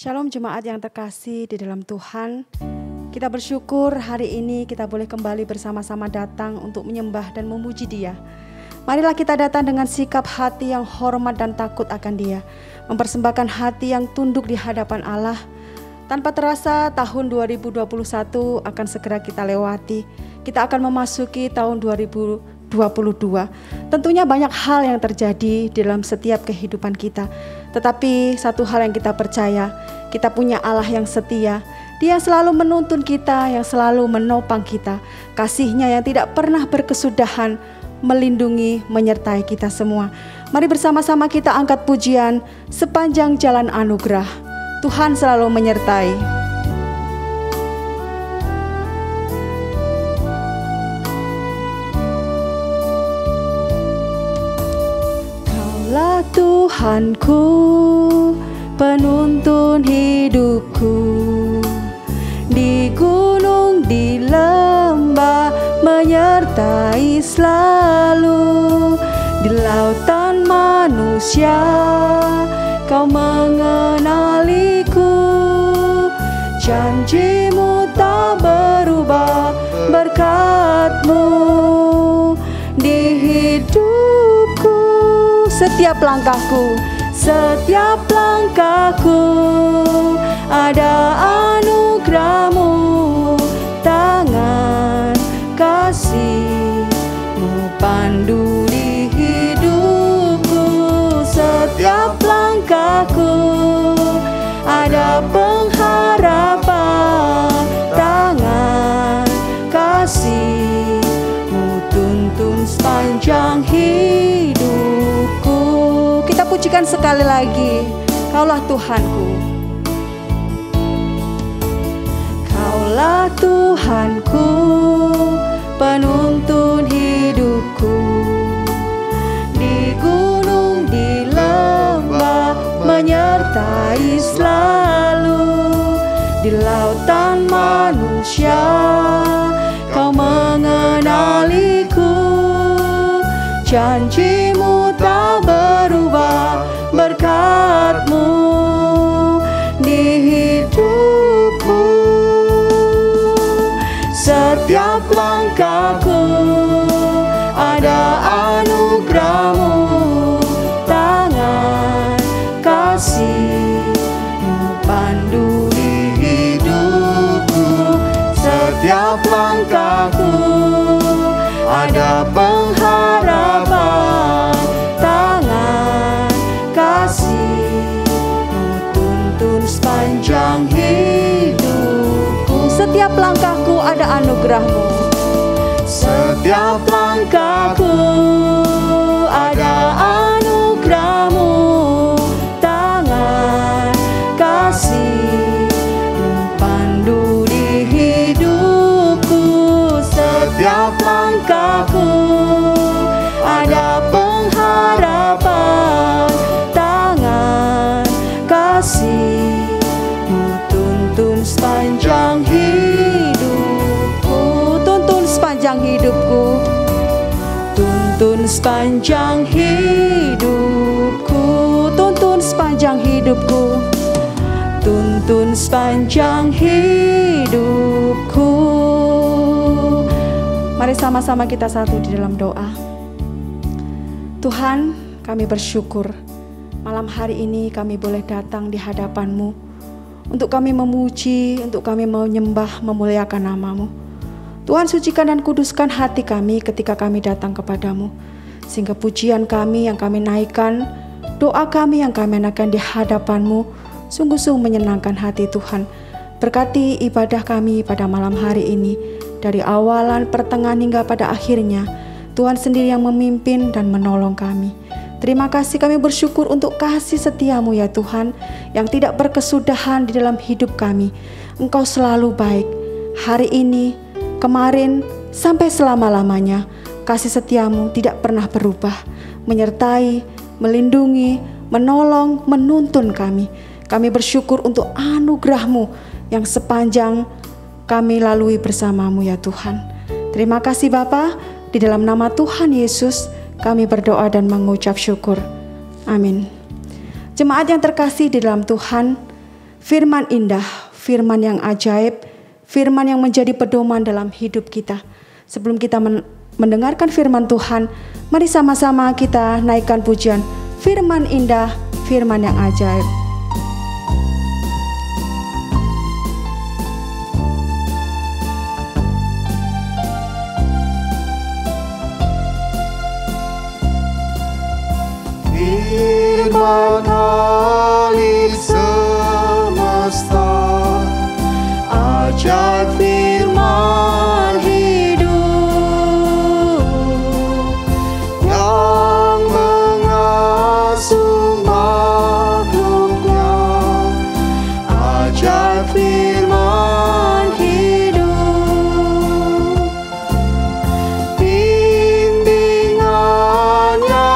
Shalom jemaat yang terkasih di dalam Tuhan. Kita bersyukur hari ini kita boleh kembali bersama-sama datang untuk menyembah dan memuji Dia. Marilah kita datang dengan sikap hati yang hormat dan takut akan Dia, mempersembahkan hati yang tunduk di hadapan Allah. Tanpa terasa tahun 2021 akan segera kita lewati. Kita akan memasuki tahun 2022. Tentunya banyak hal yang terjadi dalam setiap kehidupan kita. Tetapi satu hal yang kita percaya, kita punya Allah yang setia. Dia yang selalu menuntun kita, yang selalu menopang kita. Kasih-Nya yang tidak pernah berkesudahan melindungi, menyertai kita semua. Mari bersama-sama kita angkat pujian sepanjang jalan anugerah. Tuhan selalu menyertai. Kaulah Tuhanku, penuntun hidupku. Di gunung, di lembah, menyertai selalu. Di lautan manusia, Kau mengenaliku. Janji-Mu tak berubah, berkat-Mu di hidupku. Setiap langkahku, setiap langkahku ada anugerah-Mu. Tangan kasih-Mu pandu di hidupku. Setiap langkahku ada pengharapan. Tangan kasih-Mu tuntun sepanjang hidupku. Kita pujikan sekali lagi. Kaulah Tuhanku. Kaulah Tuhanku, penuntun hidupku. Di gunung, di lembah, menyertai selalu. Di lautan manusia, Kau mengenaliku. Janji-Mu tak berubah, berkat-Mu di hidupku. Setiap langkahku ada anugerah-Mu. Tangan kasih-Mu pandu di hidupku. Setiap langkahku ada pengharapan. Tangan kasih-Mu tuntun sepanjang hidupku. Setiap langkahku ada anugerah-Mu. Setiap langkahku ada anugerah-Mu. Tangan kasih-Mu pandu di hidupku. Setiap langkahku ada pengharapan. Tangan kasih-Mu tuntun sepanjang hidupku. Tuntun sepanjang hidupku. Tuntun sepanjang hidupku. Tuntun sepanjang hidupku. Tuntun sepanjang hidupku. Mari sama-sama kita satu di dalam doa. Tuhan, kami bersyukur malam hari ini kami boleh datang di hadapan-Mu untuk kami memuji, untuk kami menyembah, memuliakan nama-Mu. Tuhan, sucikan dan kuduskan hati kami ketika kami datang kepada-Mu, sehingga pujian kami yang kami naikkan, doa kami yang kami naikkan di hadapan-Mu sungguh-sungguh menyenangkan hati Tuhan. Berkati ibadah kami pada malam hari ini, dari awalan, pertengahan hingga pada akhirnya. Tuhan sendiri yang memimpin dan menolong kami. Terima kasih, kami bersyukur untuk kasih setia-Mu ya Tuhan, yang tidak berkesudahan di dalam hidup kami. Engkau selalu baik, hari ini, kemarin, sampai selama-lamanya. Kasih setia-Mu tidak pernah berubah, menyertai, melindungi, menolong, menuntun kami. Kami bersyukur untuk anugerah-Mu yang sepanjang kami lalui bersama-Mu ya Tuhan. Terima kasih Bapa, di dalam nama Tuhan Yesus kami berdoa dan mengucap syukur. Amin. Jemaat yang terkasih di dalam Tuhan, Firman indah, firman yang ajaib, firman yang menjadi pedoman dalam hidup kita. Sebelum kita mendengarkan firman Tuhan, mari sama-sama kita naikkan pujian. Firman indah, firman yang ajaib. Firman Khalik semesta, ajaib firman hidup yang mengasuh makhluknya, ajaib firman hidup, bimbingannya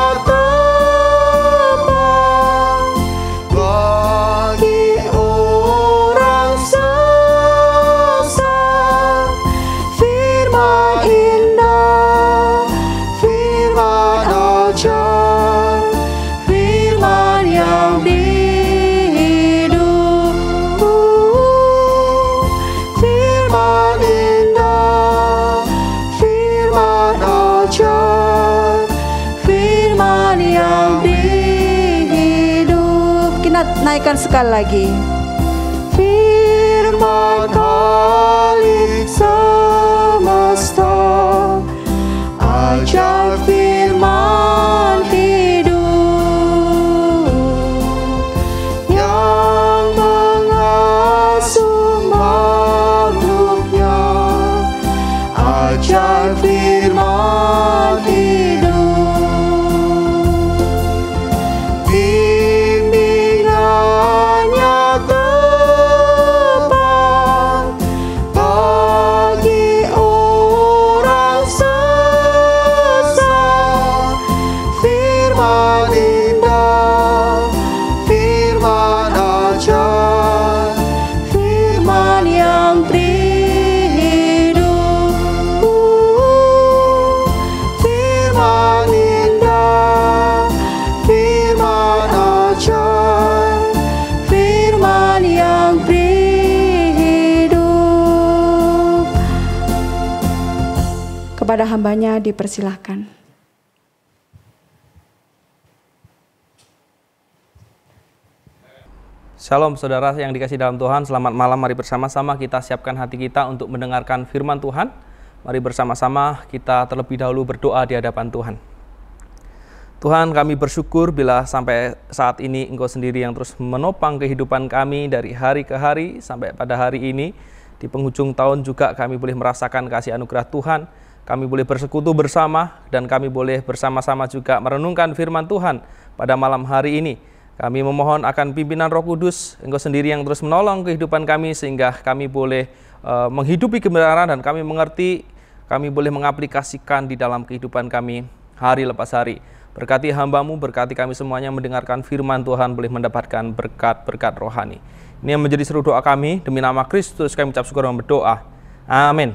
bagi orang sesat. Firman indah, firman ajaib, firman yang hidup. Firman indah, firman ajaib, firman yang hidup. Kita naikkan sekali lagi. Firman Khalik semesta, ajaib firman hidup yang mengasuh makhluknya, ajaib firman hidup, bimbingannya tepat bagi orang sesat. Firman indah, firman ajaib, firman yang hidup. Firman indah, firman ajaib, firman yang hidup. Kepada hambanya dipersilahkan. Shalom saudara yang dikasih dalam Tuhan, selamat malam. Mari bersama-sama kita siapkan hati kita untuk mendengarkan firman Tuhan. Mari bersama-sama kita terlebih dahulu berdoa di hadapan Tuhan. Tuhan, kami bersyukur bila sampai saat ini Engkau sendiri yang terus menopang kehidupan kami dari hari ke hari sampai pada hari ini. Di penghujung tahun juga kami boleh merasakan kasih anugerah Tuhan. Kami boleh bersekutu bersama dan kami boleh bersama-sama juga merenungkan firman Tuhan pada malam hari ini. Kami memohon akan pimpinan Roh Kudus, Engkau sendiri yang terus menolong kehidupan kami sehingga kami boleh menghidupi kebenaran dan kami mengerti, kami boleh mengaplikasikan di dalam kehidupan kami hari lepas hari. Berkati hamba-Mu, berkati kami semuanya mendengarkan firman Tuhan, boleh mendapatkan berkat-berkat rohani. Ini yang menjadi seru doa kami, demi nama Kristus kami ucap syukur dan berdoa. Amin.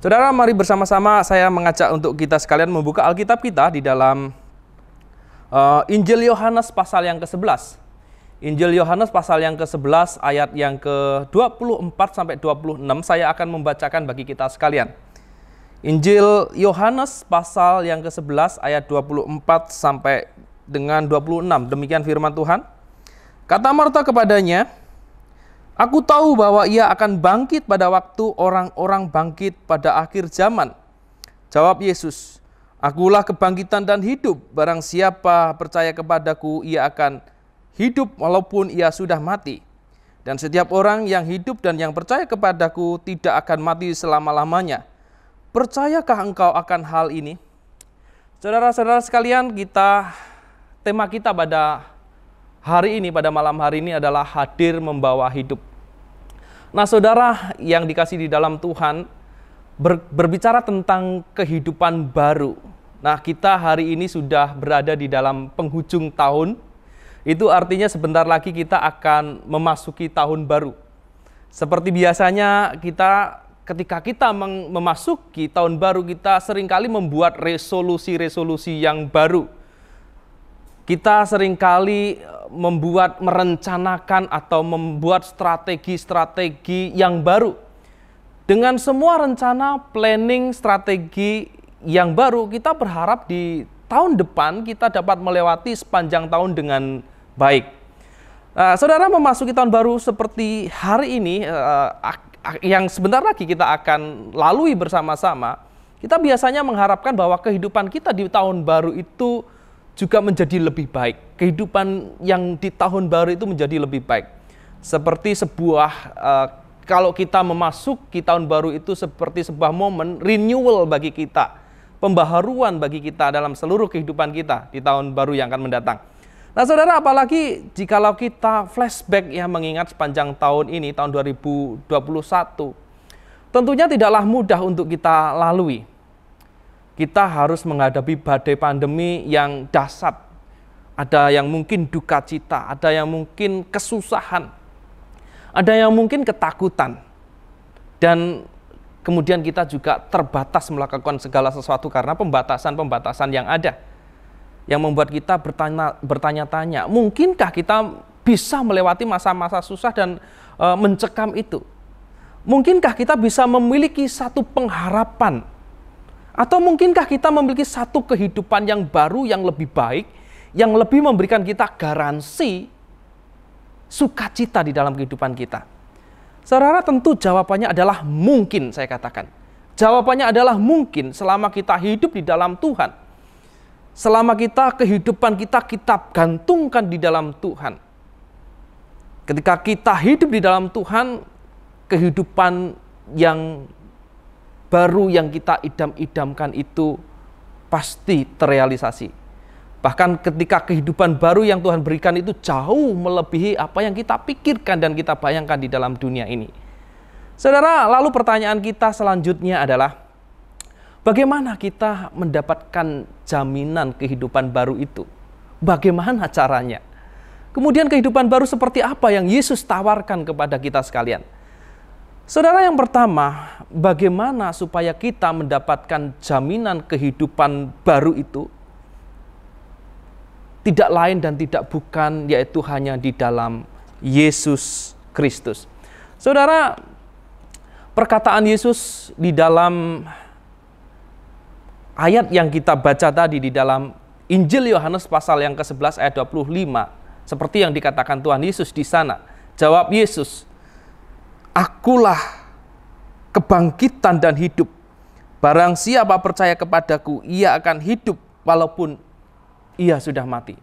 Saudara, mari bersama-sama saya mengajak untuk kita sekalian membuka Alkitab kita di dalam Injil Yohanes pasal yang ke-11. Injil Yohanes pasal yang ke-11 ayat yang ke-24 sampai 26 saya akan membacakan bagi kita sekalian. Injil Yohanes pasal yang ke-11 ayat 24 sampai dengan 26. Demikian firman Tuhan. Kata Marta kepadanya, "Aku tahu bahwa ia akan bangkit pada waktu orang-orang bangkit pada akhir zaman." Jawab Yesus, "Akulah kebangkitan dan hidup. Barang siapa percaya kepadaku, ia akan hidup walaupun ia sudah mati. Dan setiap orang yang hidup dan yang percaya kepadaku tidak akan mati selama-lamanya. Percayakah engkau akan hal ini?" Saudara-saudara sekalian, tema kita pada hari ini, pada malam hari ini adalah hadir membawa hidup. Nah, saudara yang dikasih di dalam Tuhan, berbicara tentang kehidupan baru. Nah, kita hari ini sudah berada di dalam penghujung tahun. Itu artinya sebentar lagi kita akan memasuki tahun baru. Seperti biasanya ketika kita memasuki tahun baru, kita seringkali membuat resolusi-resolusi yang baru. Kita seringkali merencanakan atau membuat strategi-strategi yang baru. Dengan semua rencana, planning, strategi yang baru, kita berharap di tahun depan kita dapat melewati sepanjang tahun dengan baik. Saudara, memasuki tahun baru seperti hari ini, yang sebentar lagi kita akan lalui bersama-sama, kita biasanya mengharapkan bahwa kehidupan kita di tahun baru itu juga menjadi lebih baik. Kehidupan yang di tahun baru itu menjadi lebih baik. Seperti sebuah, kalau kita memasuki tahun baru itu seperti sebuah momen renewal bagi kita. Pembaharuan bagi kita dalam seluruh kehidupan kita di tahun baru yang akan mendatang. Nah saudara, apalagi jikalau kita flashback ya, mengingat sepanjang tahun ini, tahun 2021, tentunya tidaklah mudah untuk kita lalui. Kita harus menghadapi badai pandemi yang dahsyat. Ada yang mungkin duka cita, ada yang mungkin kesusahan, ada yang mungkin ketakutan. Dan kemudian kita juga terbatas melakukan segala sesuatu karena pembatasan-pembatasan yang ada. Yang membuat kita bertanya-tanya, mungkinkah kita bisa melewati masa-masa susah dan mencekam itu? Mungkinkah kita bisa memiliki satu pengharapan? Atau mungkinkah kita memiliki satu kehidupan yang baru, yang lebih baik, yang lebih memberikan kita garansi sukacita di dalam kehidupan kita? Saudara, tentu jawabannya adalah mungkin, saya katakan. Jawabannya adalah mungkin selama kita hidup di dalam Tuhan. Selama kehidupan kita gantungkan di dalam Tuhan. Ketika kita hidup di dalam Tuhan, kehidupan yang baru yang kita idam-idamkan itu pasti terrealisasi. Bahkan ketika kehidupan baru yang Tuhan berikan itu jauh melebihi apa yang kita pikirkan dan kita bayangkan di dalam dunia ini. Saudara, lalu pertanyaan kita selanjutnya adalah, bagaimana kita mendapatkan jaminan kehidupan baru itu? Bagaimana caranya? Kemudian kehidupan baru seperti apa yang Yesus tawarkan kepada kita sekalian? Saudara, yang pertama, bagaimana supaya kita mendapatkan jaminan kehidupan baru itu? Tidak lain dan tidak bukan, yaitu hanya di dalam Yesus Kristus. Saudara, perkataan Yesus di dalam ayat yang kita baca tadi di dalam Injil Yohanes pasal yang ke-11 ayat 25, seperti yang dikatakan Tuhan Yesus di sana. Jawab Yesus, "Akulah kebangkitan dan hidup. Barang siapa percaya kepadaku, ia akan hidup walaupun ia sudah mati."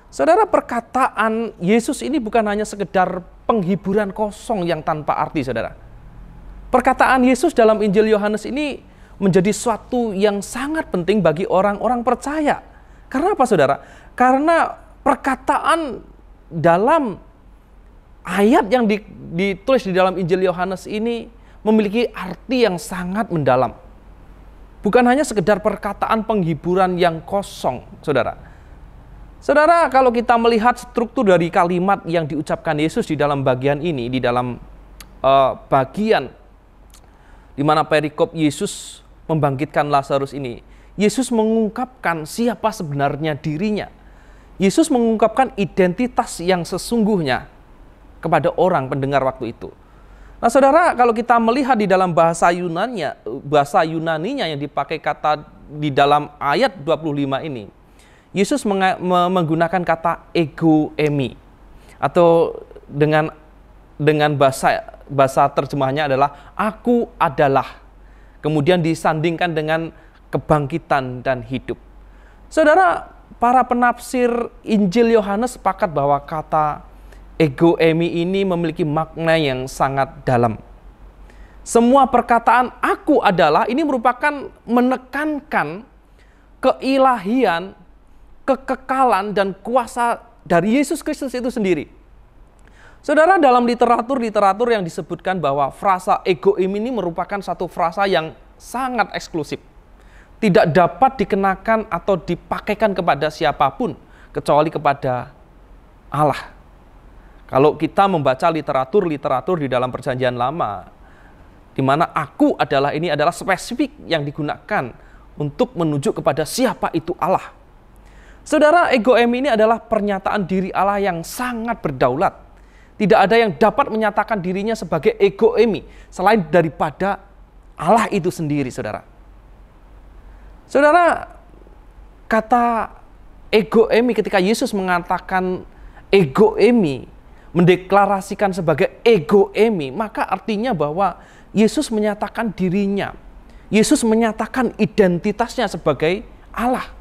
Saudara, perkataan Yesus ini bukan hanya sekedar penghiburan kosong yang tanpa arti, saudara. Perkataan Yesus dalam Injil Yohanes ini menjadi suatu yang sangat penting bagi orang-orang percaya. Karena apa, saudara? Karena perkataan dalam ayat yang ditulis di dalam Injil Yohanes ini memiliki arti yang sangat mendalam. Bukan hanya sekedar perkataan penghiburan yang kosong, saudara. Saudara, kalau kita melihat struktur dari kalimat yang diucapkan Yesus di dalam bagian ini, di dalam bagian di mana perikop Yesus membangkitkan Lazarus ini, Yesus mengungkapkan siapa sebenarnya dirinya. Yesus mengungkapkan identitas yang sesungguhnya kepada orang pendengar waktu itu. Nah, saudara, kalau kita melihat di dalam bahasa Yunaninya yang dipakai kata di dalam ayat 25 ini, Yesus menggunakan kata ego emi, atau dengan bahasa terjemahnya adalah aku adalah. Kemudian disandingkan dengan kebangkitan dan hidup. Saudara, para penafsir Injil Yohanes sepakat bahwa kata ego emi ini memiliki makna yang sangat dalam. Semua perkataan aku adalah ini merupakan menekankan keilahian, kekekalan dan kuasa dari Yesus Kristus itu sendiri. Saudara, dalam literatur yang disebutkan bahwa frasa ego ini merupakan satu frasa yang sangat eksklusif. Tidak dapat dikenakan atau dipakaikan kepada siapapun kecuali kepada Allah. Kalau kita membaca literatur di dalam Perjanjian Lama, di mana aku adalah ini adalah spesifik yang digunakan untuk menunjuk kepada siapa itu Allah. Saudara, ego eimi ini adalah pernyataan diri Allah yang sangat berdaulat. Tidak ada yang dapat menyatakan dirinya sebagai ego eimi selain daripada Allah itu sendiri, saudara. Saudara, kata ego eimi ketika Yesus mengatakan ego eimi, mendeklarasikan sebagai ego eimi, maka artinya bahwa Yesus menyatakan dirinya, Yesus menyatakan identitasnya sebagai Allah.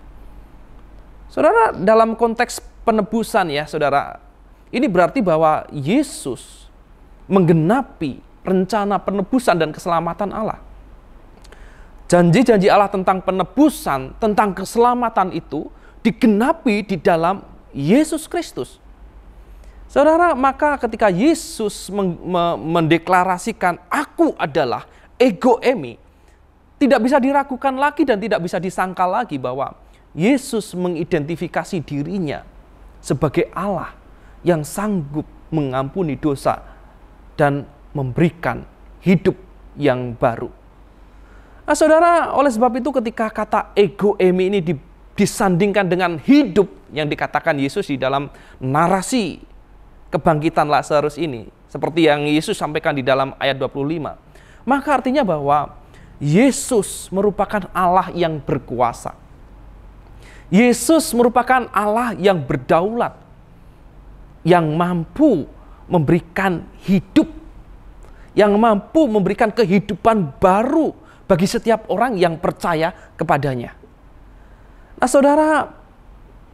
Saudara, dalam konteks penebusan ya saudara, ini berarti bahwa Yesus menggenapi rencana penebusan dan keselamatan Allah. Janji-janji Allah tentang penebusan, tentang keselamatan itu digenapi di dalam Yesus Kristus. Saudara, maka ketika Yesus mendeklarasikan aku adalah ego eimi, tidak bisa diragukan lagi dan tidak bisa disangkal lagi bahwa Yesus mengidentifikasi dirinya sebagai Allah yang sanggup mengampuni dosa dan memberikan hidup yang baru. Nah, saudara, oleh sebab itu ketika kata ego eimi ini disandingkan dengan hidup yang dikatakan Yesus di dalam narasi kebangkitan Lazarus ini, seperti yang Yesus sampaikan di dalam ayat 25, maka artinya bahwa Yesus merupakan Allah yang berkuasa. Yesus merupakan Allah yang berdaulat, yang mampu memberikan hidup, yang mampu memberikan kehidupan baru bagi setiap orang yang percaya kepadanya. Nah, saudara,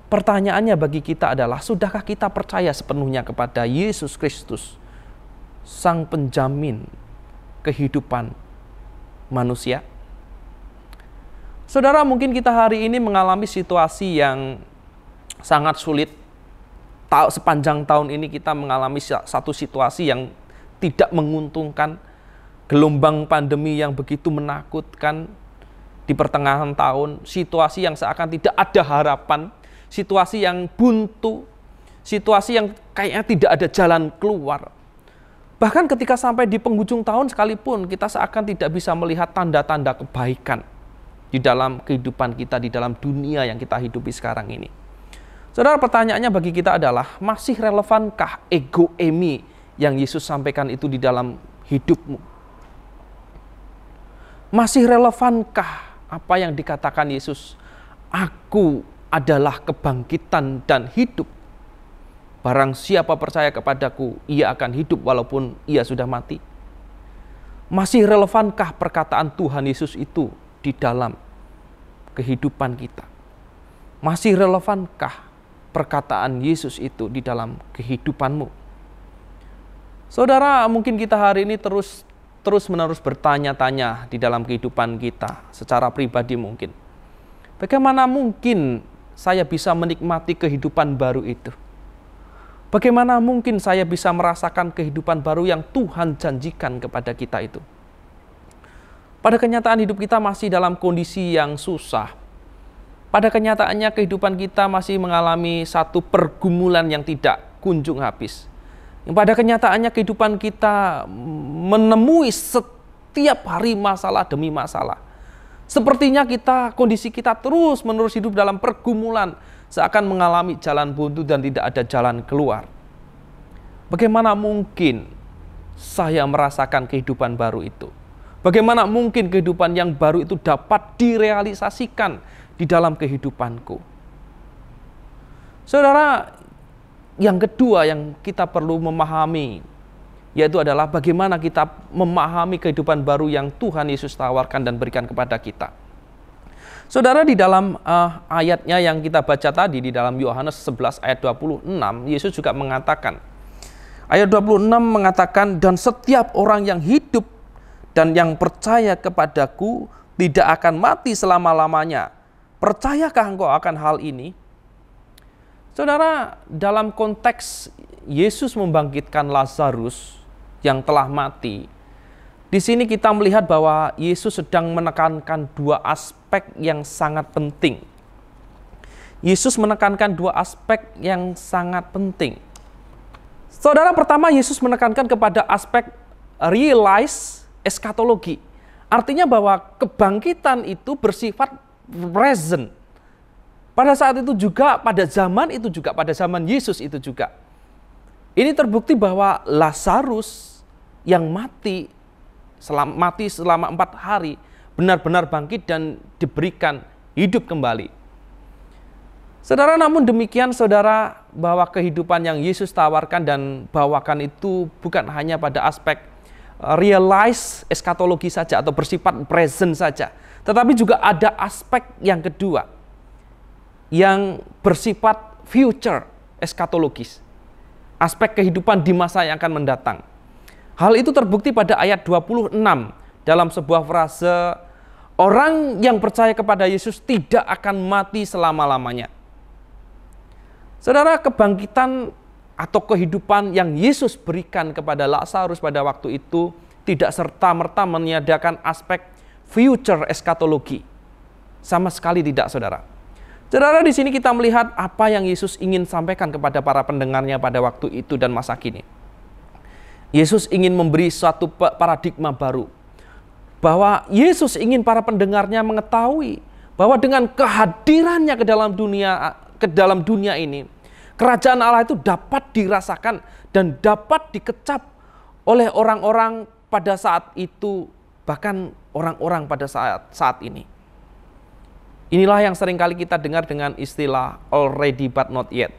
pertanyaannya bagi kita adalah, sudahkah kita percaya sepenuhnya kepada Yesus Kristus, Sang Penjamin kehidupan manusia? Saudara, mungkin kita hari ini mengalami situasi yang sangat sulit. Sepanjang tahun ini kita mengalami satu situasi yang tidak menguntungkan. Gelombang pandemi yang begitu menakutkan di pertengahan tahun. Situasi yang seakan tidak ada harapan. Situasi yang buntu. Situasi yang kayaknya tidak ada jalan keluar. Bahkan ketika sampai di penghujung tahun sekalipun, kita seakan tidak bisa melihat tanda-tanda kebaikan di dalam kehidupan kita, di dalam dunia yang kita hidupi sekarang ini. Saudara, pertanyaannya bagi kita adalah, masih relevankah ego eimi yang Yesus sampaikan itu di dalam hidupmu? Masih relevankah apa yang dikatakan Yesus? Aku adalah kebangkitan dan hidup. Barang siapa percaya kepadaku, ia akan hidup walaupun ia sudah mati. Masih relevankah perkataan Tuhan Yesus itu di dalam kehidupan kita? Masih relevankah perkataan Yesus itu di dalam kehidupanmu? Saudara, mungkin kita hari ini terus-menerus bertanya-tanya di dalam kehidupan kita secara pribadi mungkin. Bagaimana mungkin saya bisa menikmati kehidupan baru itu? Bagaimana mungkin saya bisa merasakan kehidupan baru yang Tuhan janjikan kepada kita itu? Pada kenyataan hidup kita masih dalam kondisi yang susah. Pada kenyataannya kehidupan kita masih mengalami satu pergumulan yang tidak kunjung habis. Pada kenyataannya kehidupan kita menemui setiap hari masalah demi masalah. Sepertinya kondisi kita terus-menerus hidup dalam pergumulan, seakan mengalami jalan buntu dan tidak ada jalan keluar. Bagaimana mungkin saya merasakan kehidupan baru itu? Bagaimana mungkin kehidupan yang baru itu dapat direalisasikan di dalam kehidupanku? Saudara, yang kedua yang kita perlu memahami, yaitu adalah bagaimana kita memahami kehidupan baru yang Tuhan Yesus tawarkan dan berikan kepada kita. Saudara, di dalam ayatnya yang kita baca tadi, di dalam Yohanes 11 ayat 26, Yesus juga mengatakan, ayat 26 mengatakan, dan setiap orang yang hidup dan yang percaya kepadaku tidak akan mati selama-lamanya. Percayakah engkau akan hal ini? Saudara, dalam konteks Yesus membangkitkan Lazarus yang telah mati, di sini kita melihat bahwa Yesus sedang menekankan dua aspek yang sangat penting. Yesus menekankan dua aspek yang sangat penting. Saudara, pertama Yesus menekankan kepada aspek realize eskatologi. Artinya bahwa kebangkitan itu bersifat present. Pada saat itu juga, pada zaman itu juga, pada zaman Yesus itu juga. Ini terbukti bahwa Lazarus yang mati selama 4 hari, benar-benar bangkit dan diberikan hidup kembali. Saudara, namun demikian saudara, bahwa kehidupan yang Yesus tawarkan dan bawakan itu bukan hanya pada aspek realize eskatologi saja atau bersifat present saja, tetapi juga ada aspek yang kedua yang bersifat future eskatologis, aspek kehidupan di masa yang akan mendatang. Hal itu terbukti pada ayat 26 dalam sebuah frase, orang yang percaya kepada Yesus tidak akan mati selama-lamanya. Saudara, kebangkitan atau kehidupan yang Yesus berikan kepada Lazarus pada waktu itu tidak serta-merta meniadakan aspek future eskatologi. Sama sekali tidak, saudara. Saudara, di sini kita melihat apa yang Yesus ingin sampaikan kepada para pendengarnya pada waktu itu dan masa kini. Yesus ingin memberi suatu paradigma baru, bahwa Yesus ingin para pendengarnya mengetahui bahwa dengan kehadirannya ke dalam dunia ini, kerajaan Allah itu dapat dirasakan dan dapat dikecap oleh orang-orang pada saat itu, bahkan orang-orang pada saat ini. Inilah yang seringkali kita dengar dengan istilah already but not yet,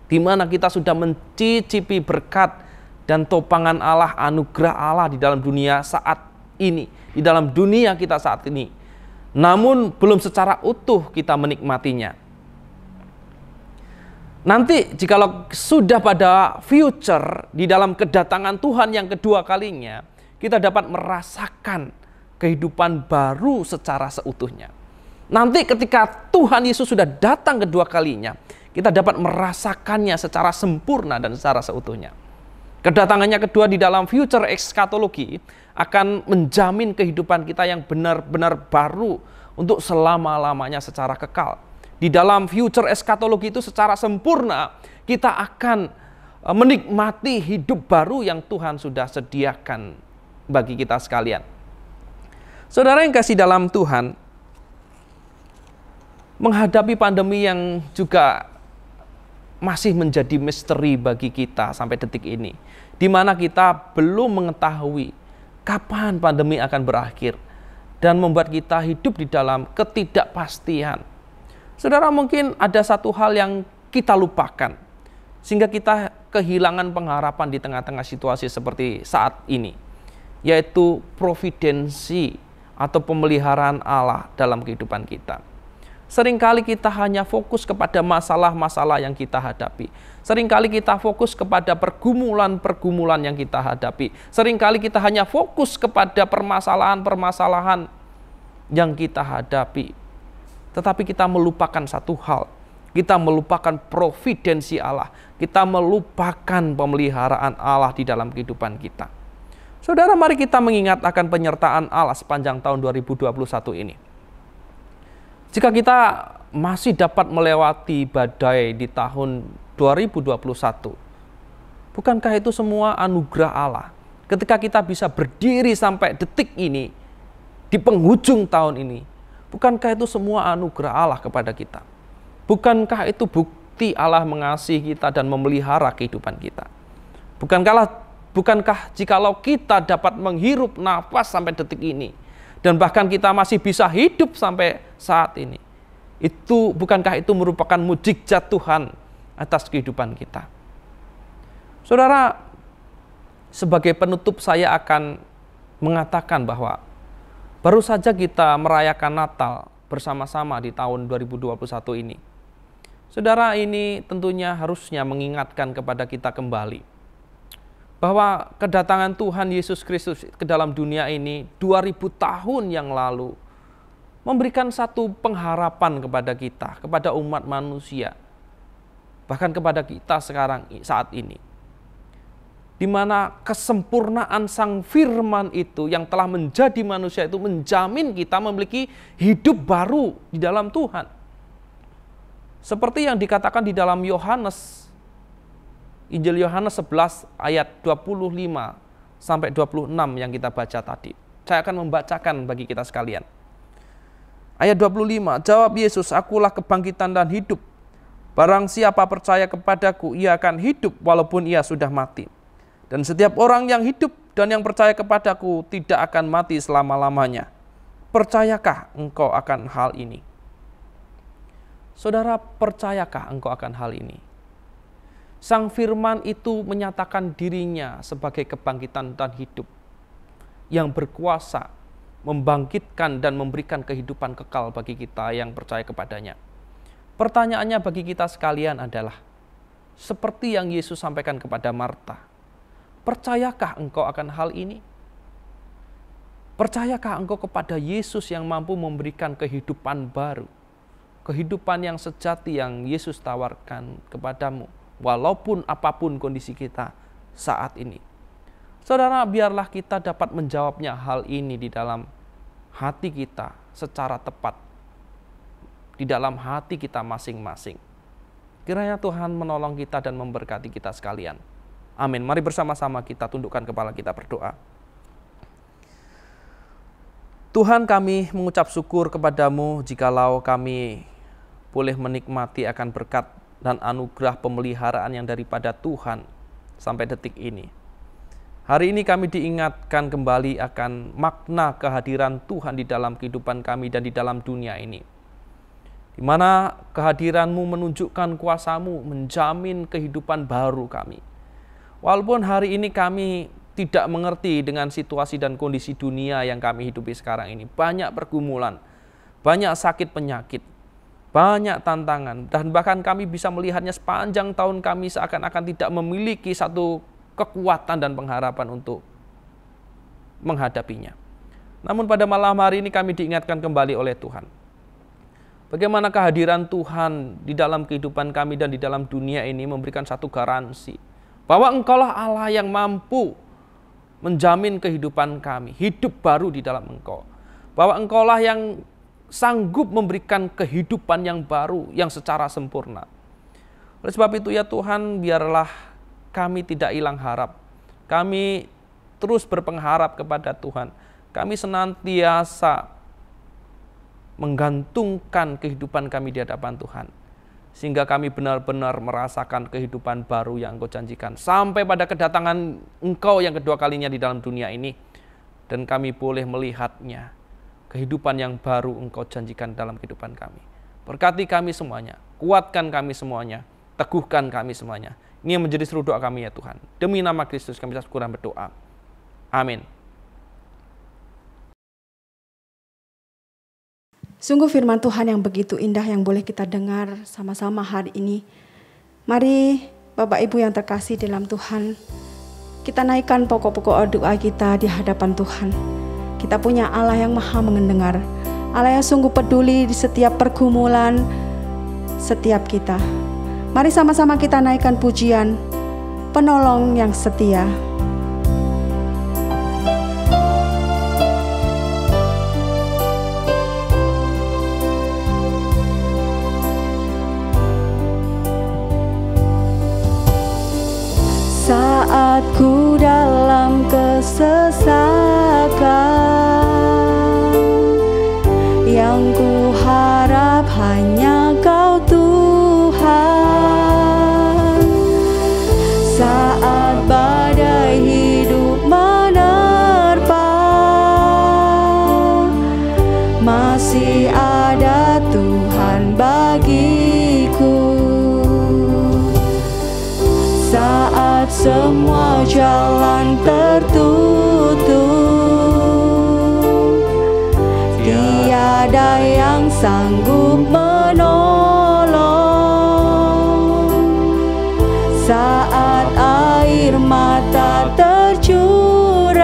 di mana kita sudah mencicipi berkat dan topangan Allah, anugerah Allah di dalam dunia saat ini, di dalam dunia kita saat ini. Namun belum secara utuh kita menikmatinya. Nanti jikalau sudah pada future di dalam kedatangan Tuhan yang kedua kalinya, kita dapat merasakan kehidupan baru secara seutuhnya. Nanti ketika Tuhan Yesus sudah datang kedua kalinya, kita dapat merasakannya secara sempurna dan secara seutuhnya. Kedatangannya kedua di dalam future eskatologi akan menjamin kehidupan kita yang benar-benar baru untuk selama-lamanya secara kekal. Di dalam future eskatologi itu secara sempurna kita akan menikmati hidup baru yang Tuhan sudah sediakan bagi kita sekalian. Saudara yang kasih dalam Tuhan, menghadapi pandemi yang juga masih menjadi misteri bagi kita sampai detik ini, di mana kita belum mengetahui kapan pandemi akan berakhir dan membuat kita hidup di dalam ketidakpastian. Saudara, mungkin ada satu hal yang kita lupakan sehingga kita kehilangan pengharapan di tengah-tengah situasi seperti saat ini, yaitu providensi atau pemeliharaan Allah dalam kehidupan kita. Seringkali kita hanya fokus kepada masalah-masalah yang kita hadapi. Seringkali kita fokus kepada pergumulan-pergumulan yang kita hadapi. Seringkali kita hanya fokus kepada permasalahan-permasalahan yang kita hadapi. Tetapi kita melupakan satu hal. Kita melupakan providensi Allah. Kita melupakan pemeliharaan Allah di dalam kehidupan kita. Saudara, mari kita mengingat akan penyertaan Allah sepanjang tahun 2021 ini. Jika kita masih dapat melewati badai di tahun 2021, bukankah itu semua anugerah Allah? Ketika kita bisa berdiri sampai detik ini, di penghujung tahun ini, bukankah itu semua anugerah Allah kepada kita? Bukankah itu bukti Allah mengasihi kita dan memelihara kehidupan kita? Bukankah jikalau kita dapat menghirup nafas sampai detik ini, dan bahkan kita masih bisa hidup sampai saat ini, bukankah itu merupakan mukjizat Tuhan atas kehidupan kita? Saudara, sebagai penutup saya akan mengatakan bahwa baru saja kita merayakan Natal bersama-sama di tahun 2021 ini. Saudara, ini tentunya harusnya mengingatkan kepada kita kembali bahwa kedatangan Tuhan Yesus Kristus ke dalam dunia ini 2000 tahun yang lalu memberikan satu pengharapan kepada kita, kepada umat manusia, bahkan kepada kita sekarang saat ini, di mana kesempurnaan Sang Firman itu yang telah menjadi manusia itu menjamin kita memiliki hidup baru di dalam Tuhan. Seperti yang dikatakan di dalam Injil Yohanes 11 ayat 25 sampai 26 yang kita baca tadi. Saya akan membacakan bagi kita sekalian. Ayat 25, jawab Yesus, akulah kebangkitan dan hidup. Barang siapa percaya kepadaku, ia akan hidup walaupun ia sudah mati. Dan setiap orang yang hidup dan yang percaya kepadaku tidak akan mati selama-lamanya. Percayakah engkau akan hal ini? Saudara, percayakah engkau akan hal ini? Sang Firman itu menyatakan dirinya sebagai kebangkitan dan hidup yang berkuasa membangkitkan dan memberikan kehidupan kekal bagi kita yang percaya kepadanya. Pertanyaannya bagi kita sekalian adalah, seperti yang Yesus sampaikan kepada Marta, percayakah engkau akan hal ini? Percayakah engkau kepada Yesus yang mampu memberikan kehidupan baru, kehidupan yang sejati yang Yesus tawarkan kepadamu, walaupun apapun kondisi kita saat ini? Saudara, biarlah kita dapat menjawabnya hal ini di dalam hati kita secara tepat, di dalam hati kita masing-masing. Kiranya Tuhan menolong kita dan memberkati kita sekalian. Amin. Mari bersama-sama kita tundukkan kepala kita berdoa. Tuhan, kami mengucap syukur kepadamu jikalau kami boleh menikmati akan berkat dan anugerah pemeliharaan yang daripada Tuhan sampai detik ini. Hari ini kami diingatkan kembali akan makna kehadiran Tuhan di dalam kehidupan kami dan di dalam dunia ini. Di mana kehadiran-Mu menunjukkan kuasa-Mu menjamin kehidupan baru kami. Walaupun hari ini kami tidak mengerti dengan situasi dan kondisi dunia yang kami hidupi sekarang ini. Banyak pergumulan, banyak sakit penyakit, banyak tantangan. Dan bahkan kami bisa melihatnya sepanjang tahun kami seakan-akan tidak memiliki satu kekuatan dan pengharapan untuk menghadapinya. Namun pada malam hari ini kami diingatkan kembali oleh Tuhan. Bagaimana kehadiran Tuhan di dalam kehidupan kami dan di dalam dunia ini memberikan satu garansi bahwa Engkaulah Allah yang mampu menjamin kehidupan kami, hidup baru di dalam Engkau. Bahwa Engkaulah yang sanggup memberikan kehidupan yang baru, yang secara sempurna. Oleh sebab itu ya Tuhan, biarlah kami tidak hilang harap. Kami terus berpengharap kepada Tuhan. Kami senantiasa menggantungkan kehidupan kami di hadapan Tuhan. Sehingga kami benar-benar merasakan kehidupan baru yang Engkau janjikan. Sampai pada kedatangan Engkau yang kedua kalinya di dalam dunia ini. Dan kami boleh melihatnya. Kehidupan yang baru Engkau janjikan dalam kehidupan kami. Berkati kami semuanya. Kuatkan kami semuanya. Teguhkan kami semuanya. Ini yang menjadi seluruh doa kami ya Tuhan. Demi nama Kristus kami syukur dan berdoa. Amin. Sungguh firman Tuhan yang begitu indah yang boleh kita dengar sama-sama hari ini. Mari Bapak Ibu yang terkasih dalam Tuhan, kita naikkan pokok-pokok doa kita di hadapan Tuhan. Kita punya Allah yang maha mendengar. Allah yang sungguh peduli di setiap pergumulan setiap kita. Mari sama-sama kita naikkan pujian Penolong yang setia. Saat ku dalam kesesakan, yang ku harap hanya Kau Tuhan. Saat badai hidup menerpa, masih ada Tuhan bagiku. Saat semua jalan tertutup, tiada yang sanggup menolong. Saat air mata tercurah,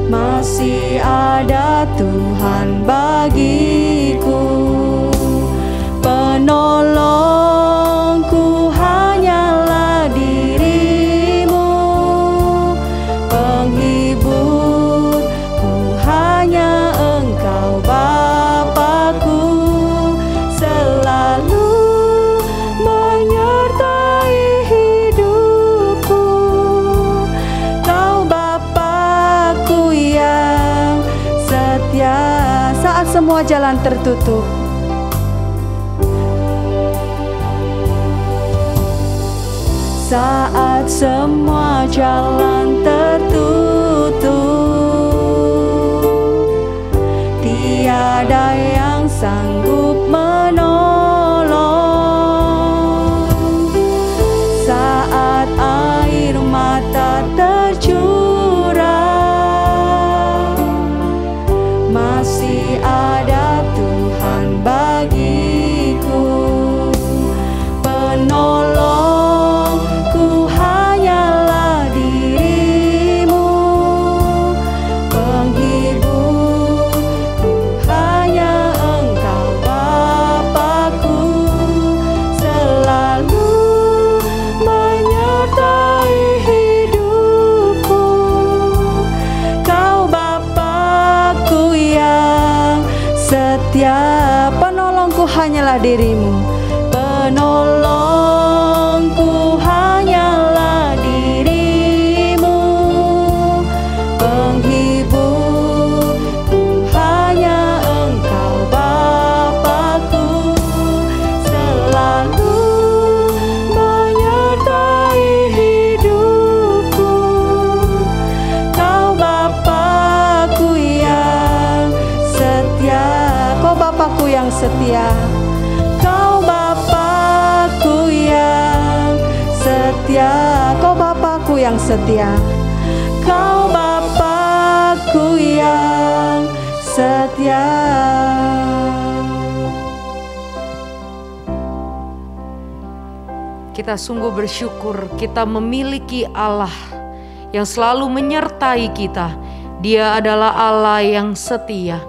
masih ada Tuhan bagiku. Penolongku hanyalah dirimu, penghiburku hanya Engkau Bapa-Ku, selalu menyertai hidupku. Kau Bapa-Ku yang setia semua jalan tertutup. Saat semua jalan tertutup, tiada yang sanggup menolong. Saat air mata tercurah, masih ada Tuhan bagiku penolongku, hanyalah dirimu, penghiburku hanya Engkau Bapa-Ku, selalu menyertai hidupku. Kau Bapa-Ku yang setia, Penolongku hanyalah dirimu, penolongku hanyalah dirimu, penghiburku hanya Engkau Bapa-Ku, selalu menyertai hidupku. Kau Bapa-Ku yang setia, Kau Bapa-Ku yang setia. Kau Bapa-Ku yang setia, Kau Bapa-Ku yang setia. Kau Bapa-Ku yang setia. Kita sungguh bersyukur kita memiliki Allah yang selalu menyertai kita. Dia adalah Allah yang setia.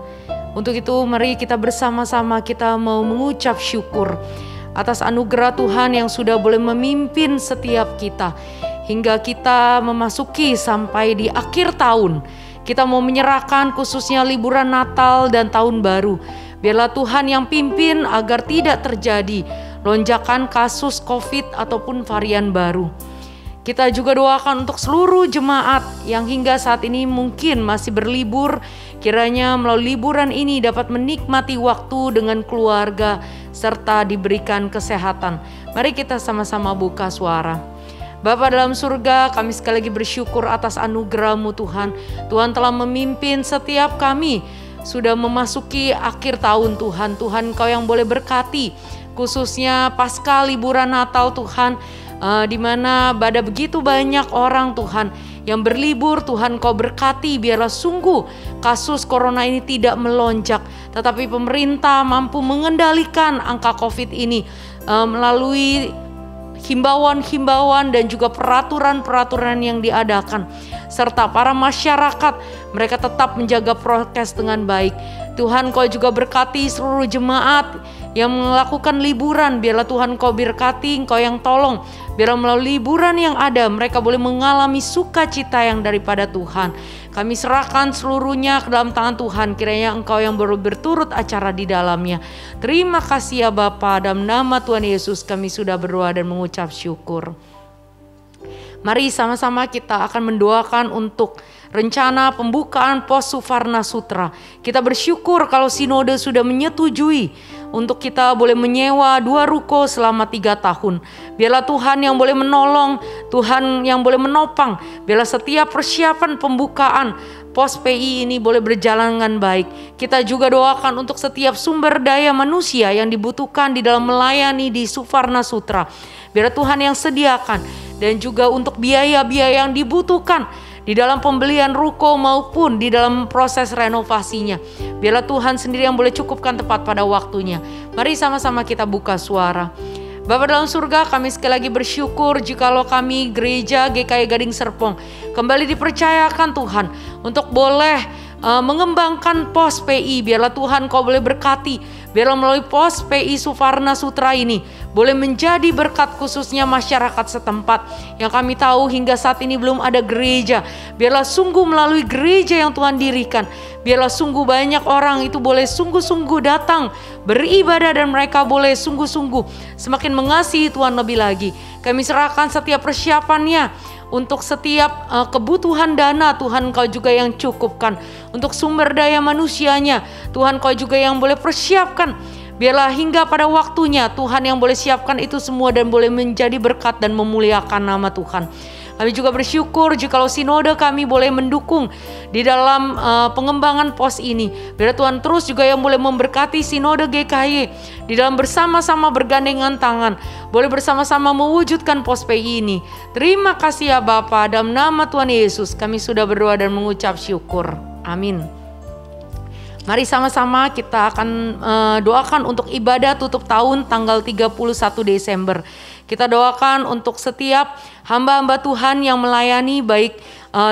Untuk itu mari kita bersama-sama kita mau mengucap syukur atas anugerah Tuhan yang sudah boleh memimpin setiap kita hingga kita memasuki sampai di akhir tahun. Kita mau menyerahkan khususnya liburan Natal dan Tahun Baru. Biarlah Tuhan yang pimpin agar tidak terjadi lonjakan kasus COVID ataupun varian baru. Kita juga doakan untuk seluruh jemaat yang hingga saat ini mungkin masih berlibur. Kiranya melalui liburan ini dapat menikmati waktu dengan keluarga serta diberikan kesehatan. Mari kita sama-sama buka suara. Bapa dalam surga, kami sekali lagi bersyukur atas anugerah-Mu Tuhan. Tuhan telah memimpin setiap kami. Sudah memasuki akhir tahun Tuhan. Tuhan Kau yang boleh berkati. Khususnya pasca liburan Natal Tuhan. Di mana ada begitu banyak orang Tuhan yang berlibur. Tuhan Kau berkati, biarlah sungguh kasus corona ini tidak melonjak, tetapi pemerintah mampu mengendalikan angka COVID ini melalui himbauan-himbauan dan juga peraturan-peraturan yang diadakan, serta para masyarakat mereka tetap menjaga prokes dengan baik. Tuhan Kau juga berkati seluruh jemaat yang melakukan liburan, biarlah Tuhan Kau berkati, Kau yang tolong, biarlah melalui liburan yang ada mereka boleh mengalami sukacita yang daripada Tuhan. Kami serahkan seluruhnya ke dalam tangan Tuhan, kiranya Engkau yang berturut acara di dalamnya. Terima kasih ya Bapa, dalam nama Tuhan Yesus kami sudah berdoa dan mengucap syukur. Mari sama-sama kita akan mendoakan untuk rencana pembukaan pos Suvarna Sutra. Kita bersyukur kalau sinode sudah menyetujui untuk kita boleh menyewa 2 ruko selama 3 tahun. Biarlah Tuhan yang boleh menolong, Tuhan yang boleh menopang. Biarlah setiap persiapan pembukaan pos PI ini boleh berjalan dengan baik. Kita juga doakan untuk setiap sumber daya manusia yang dibutuhkan di dalam melayani di Suvarna Sutra. Biarlah Tuhan yang sediakan, dan juga untuk biaya-biaya yang dibutuhkan di dalam pembelian ruko maupun di dalam proses renovasinya. Biarlah Tuhan sendiri yang boleh cukupkan tepat pada waktunya. Mari sama-sama kita buka suara. Bapa dalam surga, kami sekali lagi bersyukur jikalau kami gereja GKI Gading Serpong kembali dipercayakan Tuhan untuk boleh mengembangkan pos PI. Biarlah Tuhan Kau boleh berkati. Biarlah melalui pos PI Suvarna Sutra ini boleh menjadi berkat khususnya masyarakat setempat yang kami tahu hingga saat ini belum ada gereja. Biarlah sungguh melalui gereja yang Tuhan dirikan, biarlah sungguh banyak orang itu boleh sungguh-sungguh datang beribadah dan mereka boleh sungguh-sungguh semakin mengasihi Tuhan lebih lagi. Kami serahkan setiap persiapannya untuk setiap kebutuhan dana, Tuhan Kau juga yang cukupkan. Untuk sumber daya manusianya, Tuhan Kau juga yang boleh persiapkan. Biarlah hingga pada waktunya Tuhan yang boleh siapkan itu semua dan boleh menjadi berkat dan memuliakan nama Tuhan. Kami juga bersyukur jikalau sinode kami boleh mendukung di dalam pengembangan pos ini. Biar Tuhan terus juga yang boleh memberkati sinode GKY di dalam bersama-sama bergandengan tangan, boleh bersama-sama mewujudkan pos PI ini. Terima kasih ya Bapa, dalam nama Tuhan Yesus kami sudah berdoa dan mengucap syukur. Amin. Mari sama-sama kita akan doakan untuk ibadah tutup tahun tanggal 31 Desember. Kita doakan untuk setiap hamba-hamba Tuhan yang melayani baik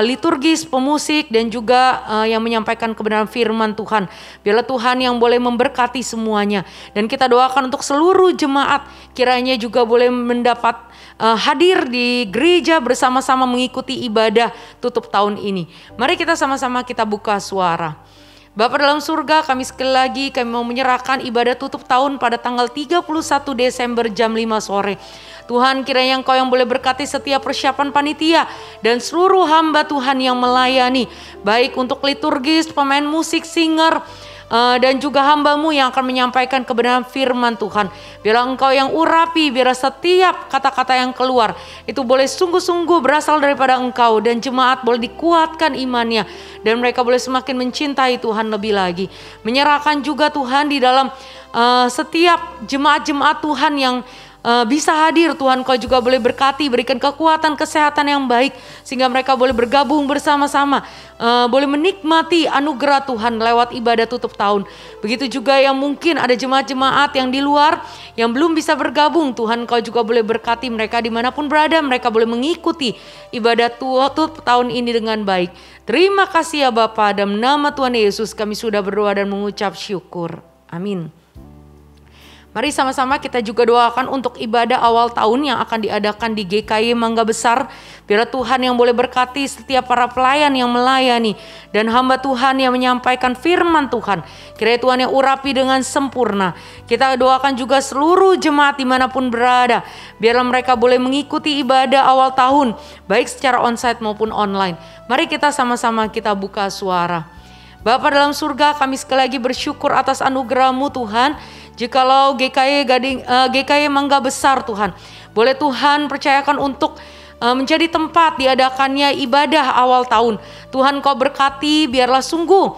liturgis, pemusik dan juga yang menyampaikan kebenaran firman Tuhan. Biarlah Tuhan yang boleh memberkati semuanya. Dan kita doakan untuk seluruh jemaat kiranya juga boleh mendapat hadir di gereja bersama-sama mengikuti ibadah tutup tahun ini. Mari kita sama-sama kita buka suara. Bapa dalam surga, kami sekali lagi kami mau menyerahkan ibadah tutup tahun pada tanggal 31 Desember jam 5 sore. Tuhan, kiranya Engkau yang boleh berkati setiap persiapan panitia dan seluruh hamba Tuhan yang melayani, baik untuk liturgis, pemain musik, singer, dan juga hamba-Mu yang akan menyampaikan kebenaran firman Tuhan. Biarlah Engkau yang urapi, biarlah setiap kata-kata yang keluar itu boleh sungguh-sungguh berasal daripada Engkau, dan jemaat boleh dikuatkan imannya dan mereka boleh semakin mencintai Tuhan lebih lagi. Menyerahkan juga Tuhan di dalam setiap jemaat-jemaat Tuhan yang bisa hadir, Tuhan Kau juga boleh berkati, berikan kekuatan, kesehatan yang baik sehingga mereka boleh bergabung bersama-sama, boleh menikmati anugerah Tuhan lewat ibadah tutup tahun. Begitu juga yang mungkin ada jemaat-jemaat yang di luar yang belum bisa bergabung, Tuhan Kau juga boleh berkati mereka dimanapun berada, mereka boleh mengikuti ibadah tutup tahun ini dengan baik. Terima kasih ya Bapa, dalam nama Tuhan Yesus kami sudah berdoa dan mengucap syukur. Amin. Mari sama-sama kita juga doakan untuk ibadah awal tahun yang akan diadakan di GKY Mangga Besar. Biar Tuhan yang boleh berkati setiap para pelayan yang melayani dan hamba Tuhan yang menyampaikan firman Tuhan. Kiranya Tuhan yang urapi dengan sempurna. Kita doakan juga seluruh jemaat dimanapun berada. Biarlah mereka boleh mengikuti ibadah awal tahun baik secara onsite maupun online. Mari kita sama-sama kita buka suara. Bapa dalam surga, kami sekali lagi bersyukur atas anugerah-Mu Tuhan. Jikalau GKY Mangga Besar Tuhan, boleh Tuhan percayakan untuk menjadi tempat diadakannya ibadah awal tahun. Tuhan Kau berkati, biarlah sungguh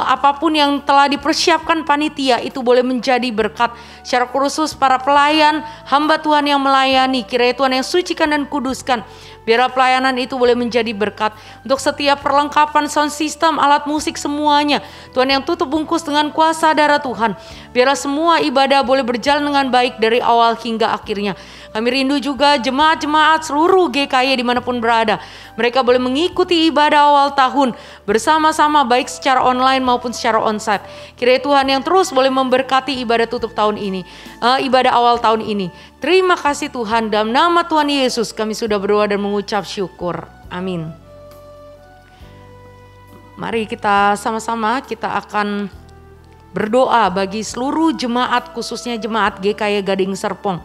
apapun yang telah dipersiapkan panitia itu boleh menjadi berkat. Secara khusus para pelayan, hamba Tuhan yang melayani, kiranya Tuhan yang sucikan dan kuduskan. Biarlah pelayanan itu boleh menjadi berkat untuk setiap perlengkapan sound system, alat musik semuanya. Tuhan yang tutup bungkus dengan kuasa darah Tuhan. Biarlah semua ibadah boleh berjalan dengan baik dari awal hingga akhirnya. Kami rindu juga jemaat-jemaat seluruh GKY dimanapun berada. Mereka boleh mengikuti ibadah awal tahun bersama-sama baik secara online maupun secara onsite. Kiranya Tuhan yang terus boleh memberkati ibadah tutup tahun ini, ibadah awal tahun ini. Terima kasih Tuhan, dalam nama Tuhan Yesus kami sudah berdoa dan mengucap syukur. Amin. Mari kita sama-sama kita akan berdoa bagi seluruh jemaat, khususnya jemaat GKY Gading Serpong.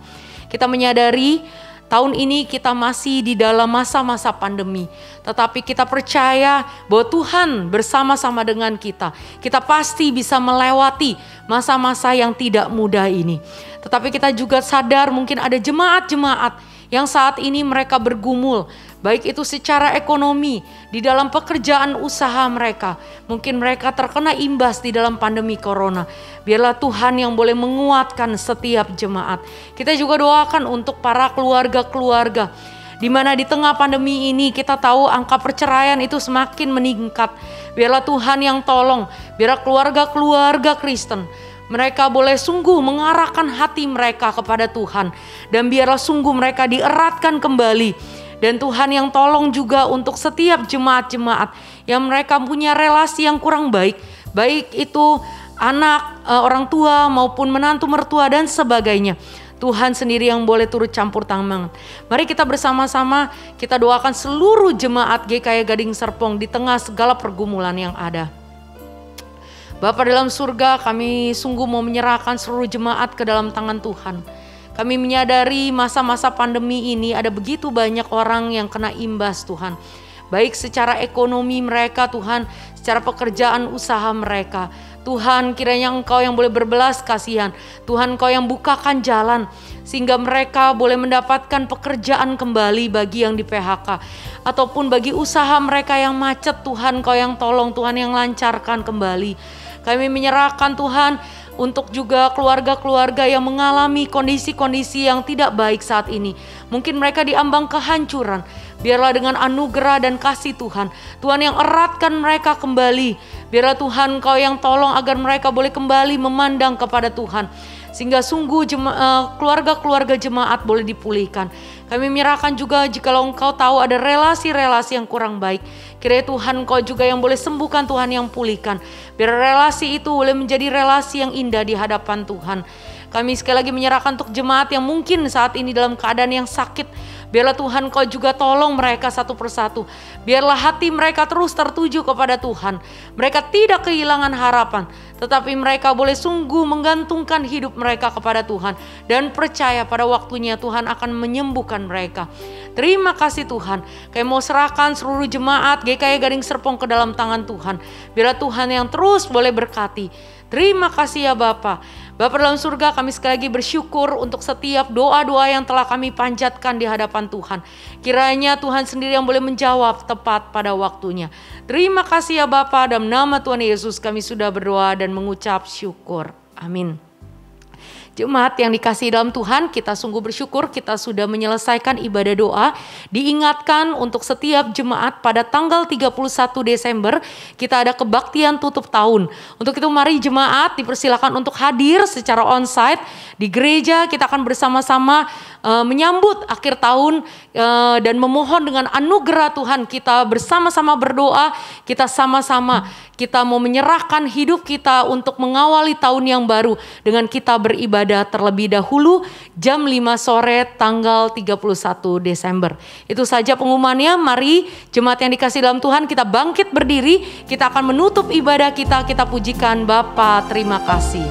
Kita menyadari tahun ini kita masih di dalam masa-masa pandemi, tetapi kita percaya bahwa Tuhan bersama-sama dengan kita. Kita pasti bisa melewati masa-masa yang tidak mudah ini. Tetapi kita juga sadar mungkin ada jemaat-jemaat yang saat ini mereka bergumul, baik itu secara ekonomi, di dalam pekerjaan usaha mereka. Mungkin mereka terkena imbas di dalam pandemi corona. Biarlah Tuhan yang boleh menguatkan setiap jemaat. Kita juga doakan untuk para keluarga-keluarga, di mana di tengah pandemi ini kita tahu angka perceraian itu semakin meningkat. Biarlah Tuhan yang tolong, biarlah keluarga-keluarga Kristen mereka boleh sungguh mengarahkan hati mereka kepada Tuhan, dan biarlah sungguh mereka dieratkan kembali. Dan Tuhan yang tolong juga untuk setiap jemaat-jemaat yang mereka punya relasi yang kurang baik, baik itu anak, orang tua maupun menantu mertua dan sebagainya. Tuhan sendiri yang boleh turut campur tangan. Mari kita bersama-sama kita doakan seluruh jemaat GKI Gading Serpong di tengah segala pergumulan yang ada. Bapa dalam surga, kami sungguh mau menyerahkan seluruh jemaat ke dalam tangan Tuhan. Kami menyadari masa-masa pandemi ini ada begitu banyak orang yang kena imbas Tuhan. Baik secara ekonomi mereka Tuhan, secara pekerjaan usaha mereka. Tuhan, kiranya Engkau yang boleh berbelas kasihan. Tuhan, Engkau yang bukakan jalan sehingga mereka boleh mendapatkan pekerjaan kembali bagi yang di PHK. Ataupun bagi usaha mereka yang macet, Tuhan Engkau yang tolong, Tuhan yang lancarkan kembali. Kami menyerahkan Tuhan untuk juga keluarga-keluarga yang mengalami kondisi-kondisi yang tidak baik saat ini. Mungkin mereka diambang kehancuran. Biarlah dengan anugerah dan kasih Tuhan, Tuhan yang eratkan mereka kembali. Biarlah Tuhan Engkau yang tolong agar mereka boleh kembali memandang kepada Tuhan. Sehingga sungguh keluarga-keluarga jemaat boleh dipulihkan. Kami menyerahkan juga jikalau Engkau tahu ada relasi-relasi yang kurang baik. Kiranya Tuhan Engkau juga yang boleh sembuhkan, Tuhan yang pulihkan. Biar relasi itu boleh menjadi relasi yang indah di hadapan Tuhan. Kami sekali lagi menyerahkan untuk jemaat yang mungkin saat ini dalam keadaan yang sakit. Biarlah Tuhan Kau juga tolong mereka satu persatu. Biarlah hati mereka terus tertuju kepada Tuhan. Mereka tidak kehilangan harapan. Tetapi mereka boleh sungguh menggantungkan hidup mereka kepada Tuhan. Dan percaya pada waktunya Tuhan akan menyembuhkan mereka. Terima kasih Tuhan. Kami mau serahkan seluruh jemaat GKI Gading Serpong ke dalam tangan Tuhan. Biarlah Tuhan yang terus boleh berkati. Terima kasih ya Bapa. Bapa dalam surga, kami sekali lagi bersyukur untuk setiap doa-doa yang telah kami panjatkan di hadapan Tuhan. Kiranya Tuhan sendiri yang boleh menjawab tepat pada waktunya. Terima kasih ya Bapa, dalam nama Tuhan Yesus kami sudah berdoa dan mengucap syukur. Amin. Jemaat yang dikasihi dalam Tuhan, kita sungguh bersyukur kita sudah menyelesaikan ibadah doa. Diingatkan untuk setiap jemaat pada tanggal 31 Desember kita ada kebaktian tutup tahun. Untuk itu mari jemaat dipersilakan untuk hadir secara onsite di gereja. Kita akan bersama-sama menyambut akhir tahun dan memohon dengan anugerah Tuhan. Kita bersama-sama berdoa, kita sama-sama kita mau menyerahkan hidup kita untuk mengawali tahun yang baru dengan kita beribadah terlebih dahulu jam 5 sore tanggal 31 Desember. Itu saja pengumumannya. Mari jemaat yang dikasihi dalam Tuhan, kita bangkit berdiri, kita akan menutup ibadah kita pujikan Bapa. Terima kasih.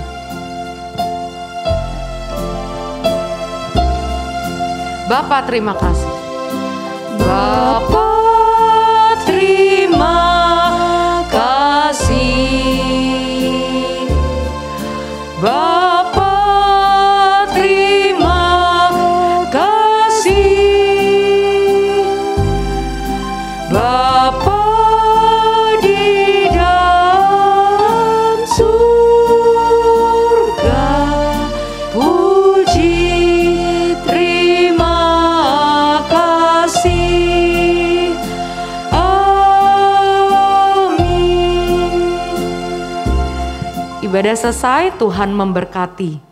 Bapa terima kasih. Bapa terima kasih. Bapa terima kasih. Bapa di dalam surga, puji terima kasih. Amin. Ibadah selesai, Tuhan memberkati.